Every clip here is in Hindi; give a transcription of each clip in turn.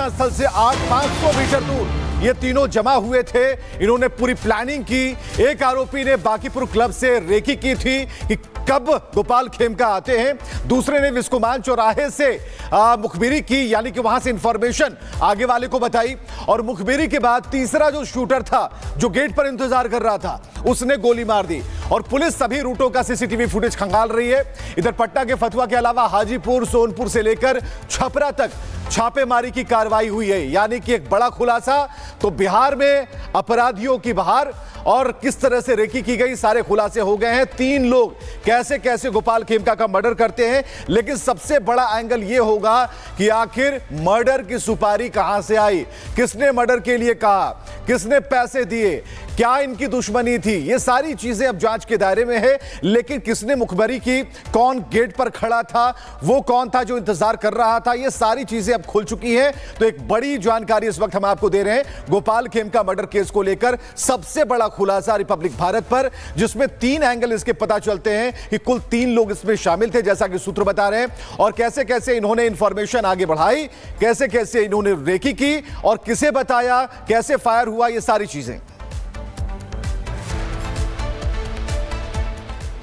घटना स्थल से 500 मीटर दूर ये तीनों जमा हुए थे। इन्होंने पूरी प्लानिंग की। एक आरोपी ने बांकीपुर क्लब से रेकी की थी कि कब गोपाल खेमका आते हैं, दूसरे ने विस्कुमान चौराहे से मुखबिरी की, यानी कि वहां से इंफॉर्मेशन आगे वाले को बताई, और मुखबिरी के बाद तीसरा जो शूटर था जो गेट पर इंतजार कर रहा था उसने गोली मार दी। और पुलिस सभी रूटों का सीसीटीवी फुटेज खंगाल रही है। इधर पटना के फतुहा के अलावा हाजीपुर, सोनपुर से लेकर छपरा तक छापेमारी की कार्रवाई हुई है, यानी कि एक बड़ा खुलासा। तो बिहार में अपराधियों की बहार और किस तरह से रेकी की गई, सारे खुलासे हो गए हैं। 3 लोग कैसे कैसे गोपाल खेमका का मर्डर करते हैं, लेकिन सबसे बड़ा एंगल यह होगा कि आखिर मर्डर की सुपारी कहां से आई, किसने मर्डर के लिए कहा, किसने पैसे दिए, क्या इनकी दुश्मनी थी, ये सारी चीजें अब जांच के दायरे में है। लेकिन किसने मुखबरी की, कौन गेट पर खड़ा था, वो कौन था जो इंतजार कर रहा था, ये सारी चीजें अब खुल चुकी हैं। तो एक बड़ी जानकारी इस वक्त हम आपको दे रहे हैं गोपाल खेमका मर्डर केस को लेकर। सबसे बड़ा खुलासा रिपब्लिक भारत पर, जिसमें 3 एंगल इसके पता चलते हैं कि कुल 3 लोग इसमें शामिल थे, जैसा कि सूत्र बता रहे हैं, और कैसे कैसे इन्होंने इंफॉर्मेशन आगे बढ़ाई, कैसे कैसे इन्होंने रेकी की और किसे बताया, कैसे फायर हुआ, ये सारी चीजें।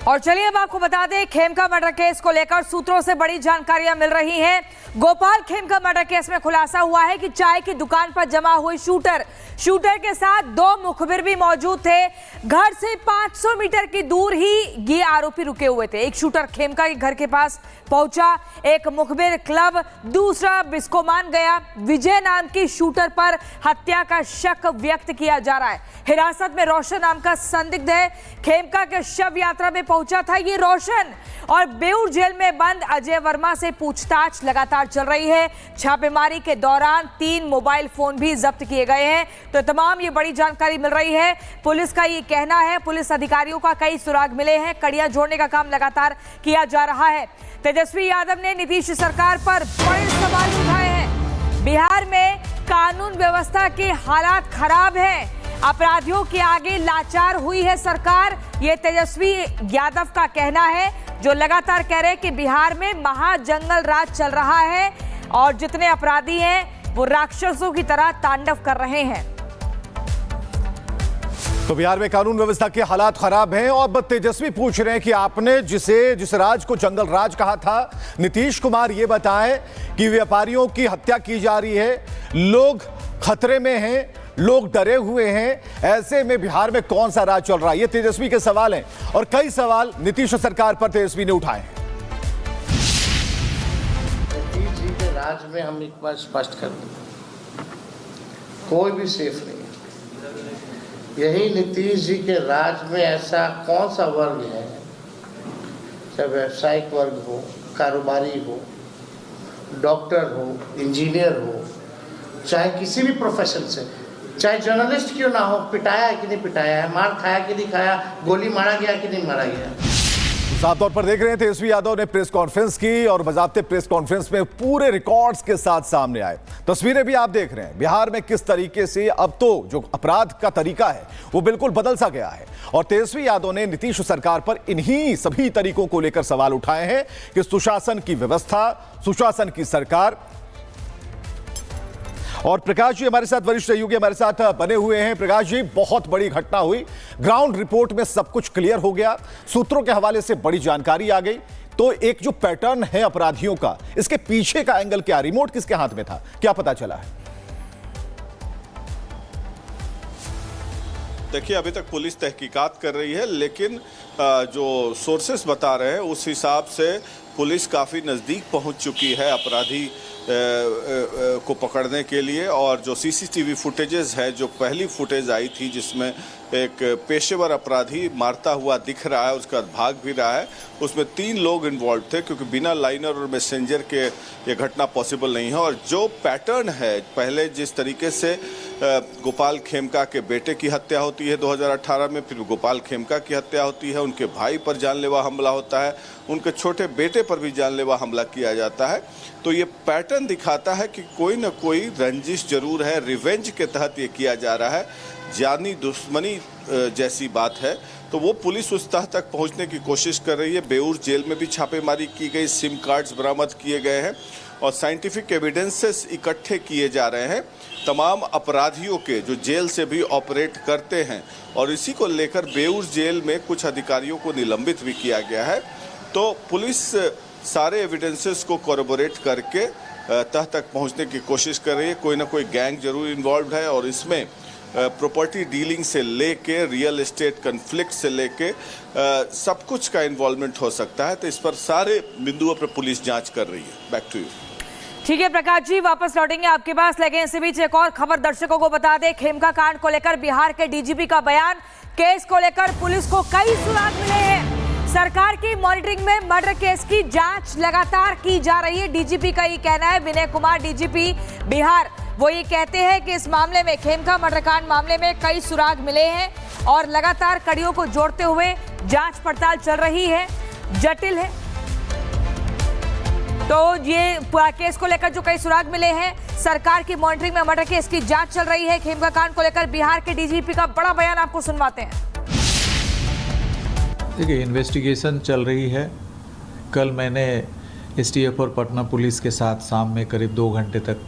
और चलिए अब आपको बता दें, खेमका मर्डर केस को लेकर सूत्रों से बड़ी जानकारियां मिल रही हैं। गोपाल खेमका मर्डर केस में खुलासा हुआ है कि चाय की दुकान पर जमा हुए शूटर के साथ 2 मुखबिर भी मौजूद थे। घर से 500 मीटर की दूर ही ये आरोपी रुके हुए थे। एक शूटर खेमका के घर के पास पहुंचा, एक मुखबिर क्लब, दूसरा बिस्कोमान गया। विजय नाम की शूटर पर हत्या का शक व्यक्त किया जा रहा है। हिरासत में रोशन नाम का संदिग्ध है। खेमका के शव यात्रा में पहुंचा था ये रोशन, और बेऊर जेल में बंद अजय वर्मा से पूछताछ लगातार चल रही है। छापेमारी के दौरान 3 मोबाइल फोन भी जब्त किए गए हैं। तो तमाम ये बड़ी जानकारी मिल रही है। पुलिस का ये कहना है, पुलिस अधिकारियों का कई सुराग मिले हैं, कड़ियां जोड़ने का काम लगातार किया जा रहा है। तेजस्वी यादव ने नीतीश सरकार पर बड़े सवाल उठाए हैं। बिहार में कानून व्यवस्था के हालात खराब हैं, अपराधियों के आगे लाचार हुई है सरकार, ये तेजस्वी यादव का कहना है, जो लगातार कह रहे हैं कि बिहार में महाजंगल राज चल रहा है और जितने अपराधी हैं वो राक्षसों की तरह तांडव कर रहे हैं। तो बिहार में कानून व्यवस्था के हालात खराब हैं, और अब तेजस्वी पूछ रहे हैं कि आपने जिस राज को जंगल राज कहा था, नीतीश कुमार ये बताएं कि व्यापारियों की हत्या की जा रही है, लोग खतरे में हैं, लोग डरे हुए हैं, ऐसे में बिहार में कौन सा राज चल रहा है? ये तेजस्वी के सवाल हैं, और कई सवाल नीतीश सरकार पर तेजस्वी ने उठाए हैं। नीतीश जी के राज में हम एक बार स्पष्ट कर दें, कोई भी सेफ नहीं है। यही नीतीश जी के राज में ऐसा कौन सा वर्ग है, चाहे व्यावसायिक वर्ग हो, कारोबारी हो, डॉक्टर हो, इंजीनियर हो, चाहे किसी भी प्रोफेशन से, चाहे जर्नलिस्ट क्यों ना हो, पिटाया है कि नहीं पिटाया है, मार खाया कि नहीं खाया, गोली मारा गया कि नहीं मारा गया। साफ तौर पर देख रहे हैं, तेजस्वी यादव ने प्रेस कॉन्फ्रेंस की और बाकायदे प्रेस कॉन्फ्रेंस में पूरे रिकॉर्ड्स के साथ सामने आए। तस्वीरें भी आप देख रहे हैं बिहार में किस तरीके से अब तो जो अपराध का तरीका है वो बिल्कुल बदल सा गया है। और तेजस्वी यादव ने नीतीश सरकार पर इन्हीं सभी तरीकों को लेकर सवाल उठाए हैं कि सुशासन की व्यवस्था, सुशासन की सरकार। और प्रकाश जी हमारे साथ, वरिष्ठ सहयोगी हमारे साथ बने हुए हैं। प्रकाश जी, बहुत बड़ी घटना हुई, ग्राउंड रिपोर्ट में सब कुछ क्लियर हो गया, सूत्रों के हवाले से बड़ी जानकारी आ गई। तो एक जो पैटर्न है अपराधियों का, इसके पीछे का एंगल क्या, रिमोट किसके हाथ में था, क्या पता चला है? देखिए, अभी तक पुलिस तहकीकात कर रही है, लेकिन जो सोर्सेस बता रहे हैं उस हिसाब से पुलिस काफ़ी नज़दीक पहुंच चुकी है अपराधी को पकड़ने के लिए। और जो सीसीटीवी फुटेजेस है, जो पहली फुटेज आई थी जिसमें एक पेशेवर अपराधी मारता हुआ दिख रहा है, उसका भाग भी रहा है, उसमें 3 लोग इन्वॉल्व थे, क्योंकि बिना लाइनर और मैसेंजर के ये घटना पॉसिबल नहीं है। और जो पैटर्न है, पहले जिस तरीके से गोपाल खेमका के बेटे की हत्या होती है 2018 में, फिर गोपाल खेमका की हत्या होती है, उनके भाई पर जानलेवा हमला होता है, उनके छोटे बेटे पर भी जानलेवा हमला किया जाता है। तो ये पैटर्न दिखाता है कि कोई ना कोई रंजिश जरूर है, रिवेंज के तहत ये किया जा रहा है, जानी दुश्मनी जैसी बात है। तो वो पुलिस उस तह तक पहुंचने की कोशिश कर रही है। बेऊर जेल में भी छापेमारी की गई, सिम कार्ड्स बरामद किए गए हैं, और साइंटिफिक एविडेंसेस इकट्ठे किए जा रहे हैं तमाम अपराधियों के जो जेल से भी ऑपरेट करते हैं, और इसी को लेकर बेऊर जेल में कुछ अधिकारियों को निलंबित भी किया गया है। तो पुलिस सारे एविडेंसेस को कोरबोरेट करके तह तक पहुंचने की कोशिश कर रही है। कोई ना कोई गैंग जरूर इन्वॉल्व है और इसमें प्रॉपर्टी डीलिंग से लेके रियल एस्टेट कन्फ्लिक्ट से लेके सब कुछ का इन्वॉल्वमेंट हो सकता है। तो इस पर सारे बिंदुओं पर पुलिस जांच कर रही है। Back to you. ठीक है प्रकाश जी, वापस लौटेंगे आपके पास, लेकिन इसी बीच एक और खबर दर्शकों को बता दें। खेमका कांड को लेकर बिहार के डीजीपी का बयान, केस को लेकर पुलिस को कई सुराग मिले हैं। सरकार की मॉनिटरिंग में मर्डर केस की जांच लगातार की जा रही है, डीजीपी का ये कहना है। विनय कुमार डीजीपी बिहार वो ये कहते हैं कि इस मामले में, खेमका मर्डर कांड मामले में कई सुराग मिले हैं और लगातार कड़ियों को जोड़ते हुए जांच पड़ताल चल रही है, जटिल है। तो ये केस को लेकर जो कई सुराग मिले हैं, सरकार की मॉनिटरिंग में मर्डर केस की जांच चल रही है। खेमका कांड को लेकर बिहार के डीजीपी का बड़ा बयान आपको सुनवाते हैं। देखिए, इन्वेस्टिगेशन चल रही है। कल मैंने एसटीएफ और पटना पुलिस के साथ शाम में करीब 2 घंटे तक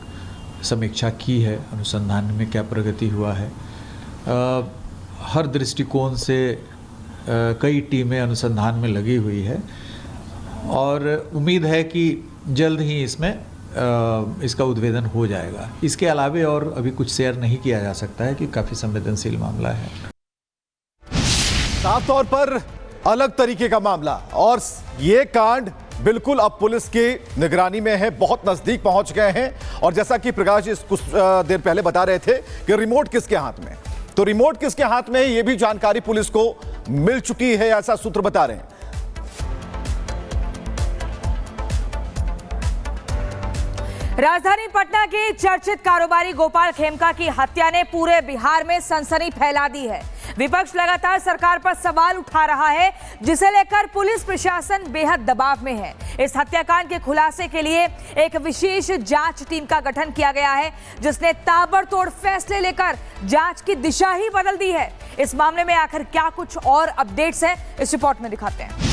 समीक्षा की है, अनुसंधान में क्या प्रगति हुआ है। हर दृष्टिकोण से कई टीमें अनुसंधान में लगी हुई है और उम्मीद है कि जल्द ही इसमें इसका उद्भेदन हो जाएगा। इसके अलावे और अभी कुछ शेयर नहीं किया जा सकता है कि काफ़ी संवेदनशील मामला है। साफ तौर पर अलग तरीके का मामला, और ये कांड बिल्कुल अब पुलिस की निगरानी में है, बहुत नजदीक पहुंच गए हैं। और जैसा कि प्रकाश जी कुछ देर पहले बता रहे थे कि रिमोट किसके हाथ में, तो रिमोट किसके हाथ में है ये भी जानकारी पुलिस को मिल चुकी है, ऐसा सूत्र बता रहे हैं। राजधानी पटना के चर्चित कारोबारी गोपाल खेमका की हत्या ने पूरे बिहार में सनसनी फैला दी है। विपक्ष लगातार सरकार पर सवाल उठा रहा है, जिसे लेकर पुलिस प्रशासन बेहद दबाव में है। इस हत्याकांड के खुलासे के लिए एक विशेष जांच टीम का गठन किया गया है, जिसने ताबड़तोड़ फैसले लेकर जांच की दिशा ही बदल दी है। इस मामले में आखिर क्या कुछ और अपडेट्स हैं, इस रिपोर्ट में दिखाते हैं।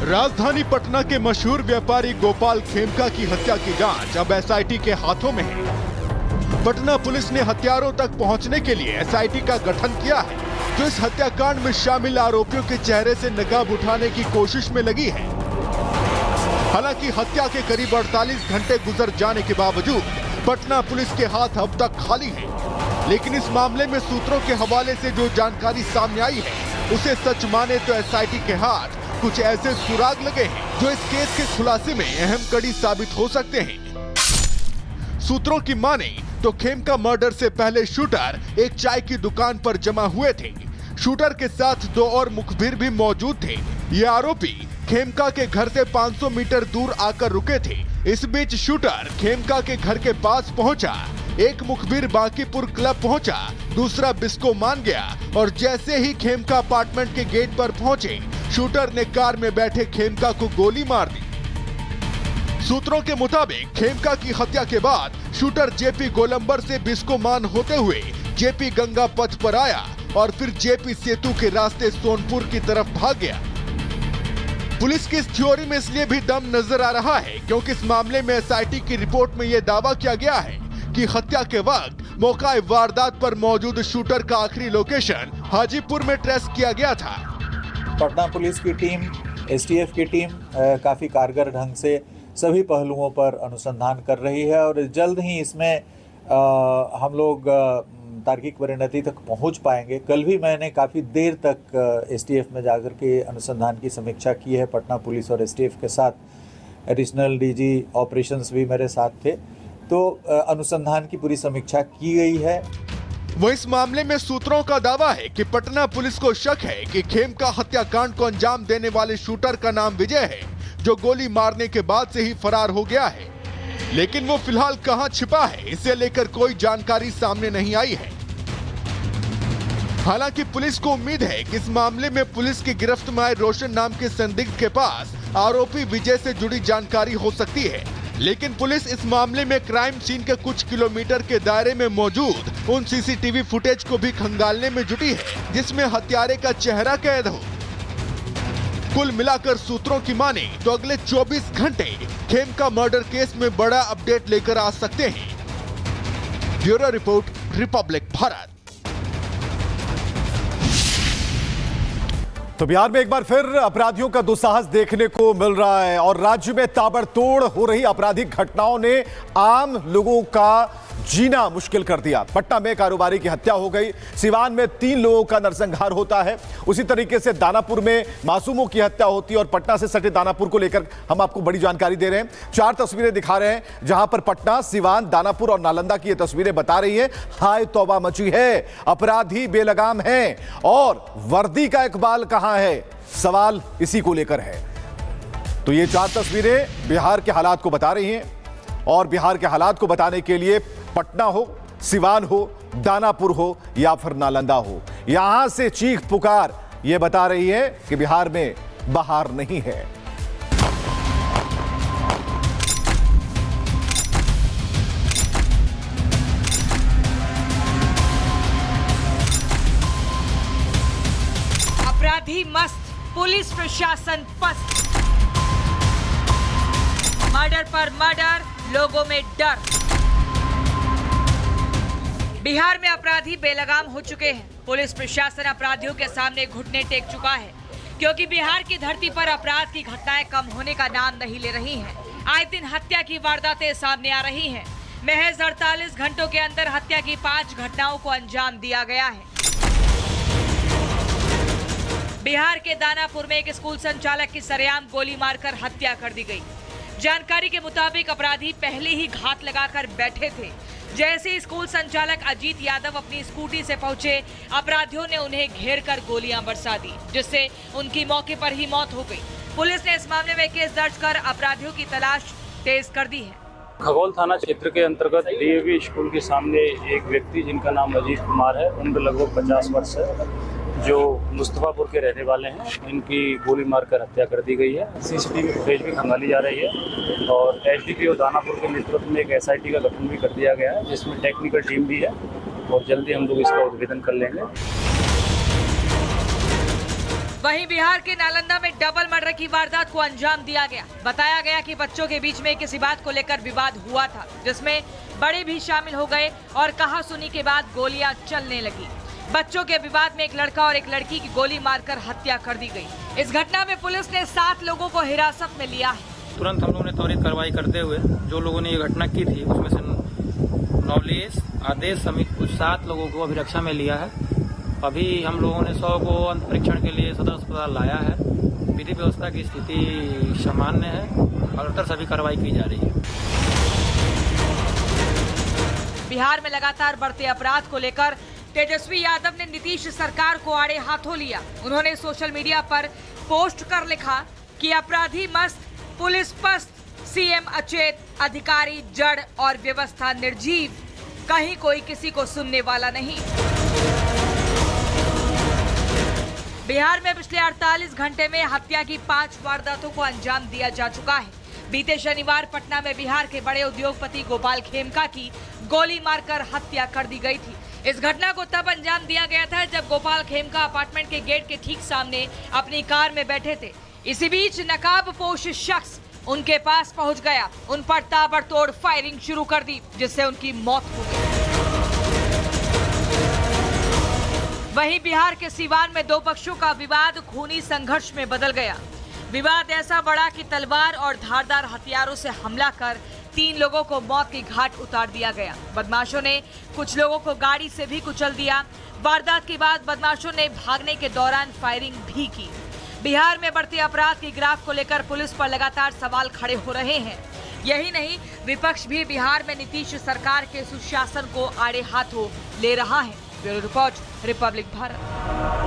राजधानी पटना के मशहूर व्यापारी गोपाल खेमका की हत्या की जांच अब एसआईटी के हाथों में है। पटना पुलिस ने हत्यारों तक पहुंचने के लिए एसआईटी का गठन किया है, जो इस हत्याकांड में शामिल आरोपियों के चेहरे से नकाब उठाने की कोशिश में लगी है। हालांकि हत्या के करीब 48 घंटे गुजर जाने के बावजूद पटना पुलिस के हाथ अब तक खाली है। लेकिन इस मामले में सूत्रों के हवाले से जो जानकारी सामने आई है, उसे सच माने तो एसआईटी के हाथ कुछ ऐसे सुराग लगे हैं जो इस केस के खुलासे में अहम कड़ी साबित हो सकते हैं। सूत्रों की माने तो खेमका मर्डर से पहले शूटर एक चाय की दुकान पर जमा हुए थे। शूटर के साथ 2 और मुखबिर भी मौजूद थे। ये आरोपी खेमका के घर से 500 मीटर दूर आकर रुके थे। इस बीच शूटर खेमका के घर के पास पहुंचा। एक मुखबिर बांकीपुर क्लब पहुंचा, दूसरा बिस्को मान गया और जैसे ही खेमका अपार्टमेंट के गेट पर पहुंचे, शूटर ने कार में बैठे खेमका को गोली मार दी। सूत्रों के मुताबिक खेमका की हत्या के बाद शूटर जेपी गोलंबर से बिस्को मान होते हुए जेपी गंगा पथ पर आया और फिर जेपी सेतु के रास्ते सोनपुर की तरफ भाग गया। पुलिस की इस थ्योरी में इसलिए भी दम नजर आ रहा है क्योंकि इस मामले में एसआईटी की रिपोर्ट में यह दावा किया गया है कि हत्या के वक्त मौका वारदात पर मौजूद शूटर का आखिरी लोकेशन हाजीपुर में ट्रेस किया गया था। पटना पुलिस की टीम, एसटीएफ की टीम काफ़ी कारगर ढंग से सभी पहलुओं पर अनुसंधान कर रही है और जल्द ही इसमें हम लोग तार्किक परिणति तक पहुंच पाएंगे। कल भी मैंने काफ़ी देर तक एसटीएफ में जाकर के अनुसंधान की समीक्षा की है। पटना पुलिस और एसटीएफ के साथ एडिशनल डीजी ऑपरेशंस भी मेरे साथ थे, तो अनुसंधान की पूरी समीक्षा की गई है। वो इस मामले में सूत्रों का दावा है कि पटना पुलिस को शक है कि खेमका हत्याकांड को अंजाम देने वाले शूटर का नाम विजय है, जो गोली मारने के बाद से ही फरार हो गया है। लेकिन वो फिलहाल कहां छिपा है, इसे लेकर कोई जानकारी सामने नहीं आई है। हालांकि पुलिस को उम्मीद है कि इस मामले में पुलिस की गिरफ्त में आए रोशन नाम के संदिग्ध के पास आरोपी विजय से जुड़ी जानकारी हो सकती है। लेकिन पुलिस इस मामले में क्राइम सीन के कुछ किलोमीटर के दायरे में मौजूद उन सीसीटीवी फुटेज को भी खंगालने में जुटी है जिसमें हत्यारे का चेहरा कैद हो। कुल मिलाकर सूत्रों की माने तो अगले 24 घंटे खेमका मर्डर केस में बड़ा अपडेट लेकर आ सकते हैं। Bureau report, Republic Bharat. तो बिहार में एक बार फिर अपराधियों का दुस्साहस देखने को मिल रहा है और राज्य में ताबड़तोड़ हो रही आपराधिक घटनाओं ने आम लोगों का जीना मुश्किल कर दिया। पटना में कारोबारी की हत्या हो गई, सिवान में 3 लोगों का नरसंहार होता है, उसी तरीके से दानापुर में मासूमों की हत्या होती है और पटना से सटे दानापुर को लेकर हम आपको बड़ी जानकारी दे रहे हैं। 4 तस्वीरें दिखा रहे हैं जहां पर पटना, सिवान, दानापुर और नालंदा की ये तस्वीरें बता रही है हाय तौबा मची है, अपराधी बेलगाम हैं और वर्दी का इकबाल कहां है, सवाल इसी को लेकर है। तो ये 4 तस्वीरें बिहार के हालात को बता रही हैं और बिहार के हालात को बताने के लिए पटना हो, सिवान हो, दानापुर हो या फिर नालंदा हो, यहां से चीख पुकार यह बता रही है कि बिहार में बहार नहीं है। अपराधी मस्त, पुलिस प्रशासन पस्त, मर्डर पर मर्डर, लोगों में डर। बिहार में अपराधी बेलगाम हो चुके हैं। पुलिस प्रशासन अपराधियों के सामने घुटने टेक चुका है क्योंकि बिहार की धरती पर अपराध की घटनाएं कम होने का नाम नहीं ले रही हैं। आए दिन हत्या की वारदातें सामने आ रही हैं। महज 48 घंटों के अंदर हत्या की 5 घटनाओं को अंजाम दिया गया है। बिहार के दानापुर में एक स्कूल संचालक की सरेआम गोली मारकर हत्या कर दी गई। जानकारी के मुताबिक अपराधी पहले ही घात लगाकर बैठे थे। जैसे स्कूल संचालक अजीत यादव अपनी स्कूटी से पहुंचे, अपराधियों ने उन्हें घेरकर गोलियां बरसा दी, जिससे उनकी मौके पर ही मौत हो गई। पुलिस ने इस मामले में केस दर्ज कर अपराधियों की तलाश तेज कर दी है। खगोल थाना क्षेत्र के अंतर्गत डीएवी स्कूल के सामने एक व्यक्ति जिनका नाम अजीत कुमार है, उम्र लगभग 50 वर्ष है, जो मुस्तफापुर के रहने वाले हैं, इनकी गोली मारकर हत्या कर दी गई है। सीसीटीवी फुटेज भी खंगाली जा रही है और एसडीपीओ दानापुर के नेतृत्व में एक एसआईटी का गठन भी कर दिया गया है, जिसमें टेक्निकल टीम भी है और जल्दी हम लोग इसका उद्भेदन कर लेंगे। वहीं बिहार के नालंदा में डबल मर्डर की वारदात को अंजाम दिया गया। बताया गया कि बच्चों के बीच में किसी बात को लेकर विवाद हुआ था, जिसमें बड़े भी शामिल हो गए और कहासुनी के बाद गोलियां चलने लगी। बच्चों के विवाद में एक लड़का और एक लड़की की गोली मारकर हत्या कर दी गई। इस घटना में पुलिस ने 7 लोगों को हिरासत में लिया है। तुरंत हम लोगों ने त्वरित कार्रवाई करते हुए जो लोगों ने ये घटना की थी उसमें से नवलेश, आदेश समेत कुछ 7 लोगों को अभिरक्षा में लिया है। अभी हम लोगों ने 100 को अंत परीक्षण के लिए सदर अस्पताल लाया है। विधि व्यवस्था की स्थिति सामान्य है और उधर सभी कार्रवाई की जा रही है। बिहार में लगातार बढ़ते अपराध को लेकर तेजस्वी यादव ने नीतीश सरकार को आड़े हाथों लिया। उन्होंने सोशल मीडिया पर पोस्ट कर लिखा कि अपराधी मस्त, पुलिस पस्त, सीएम अचेत, अधिकारी जड़ और व्यवस्था निर्जीव, कहीं कोई किसी को सुनने वाला नहीं। बिहार में पिछले 48 घंटे में हत्या की 5 वारदातों को अंजाम दिया जा चुका है। बीते शनिवार पटना में बिहार के बड़े उद्योगपति गोपाल खेमका की गोली मारकर हत्या कर दी गई थी। इस घटना को तब अंजाम दिया गया था जब गोपाल खेमका अपार्टमेंट के गेट के ठीक सामने अपनी कार में बैठे थे। इसी बीच नकाबपोश शख्स उनके पास पहुंच गया, उन पर ताबड़तोड़ फायरिंग शुरू कर दी, जिससे उनकी मौत हो गई। वहीं बिहार के सिवान में 2 पक्षों का विवाद खूनी संघर्ष में बदल गया। विवाद ऐसा बढ़ा कि तलवार और धारदार हथियारों से हमला कर 3 लोगों को मौत की घाट उतार दिया गया। बदमाशों ने कुछ लोगों को गाड़ी से भी कुचल दिया। वारदात के बाद बदमाशों ने भागने के दौरान फायरिंग भी की। बिहार में बढ़ते अपराध की ग्राफ को लेकर पुलिस पर लगातार सवाल खड़े हो रहे हैं। यही नहीं, विपक्ष भी बिहार में नीतीश सरकार के सुशासन को आड़े हाथों ले रहा है। Bureau report, Republic Bharat.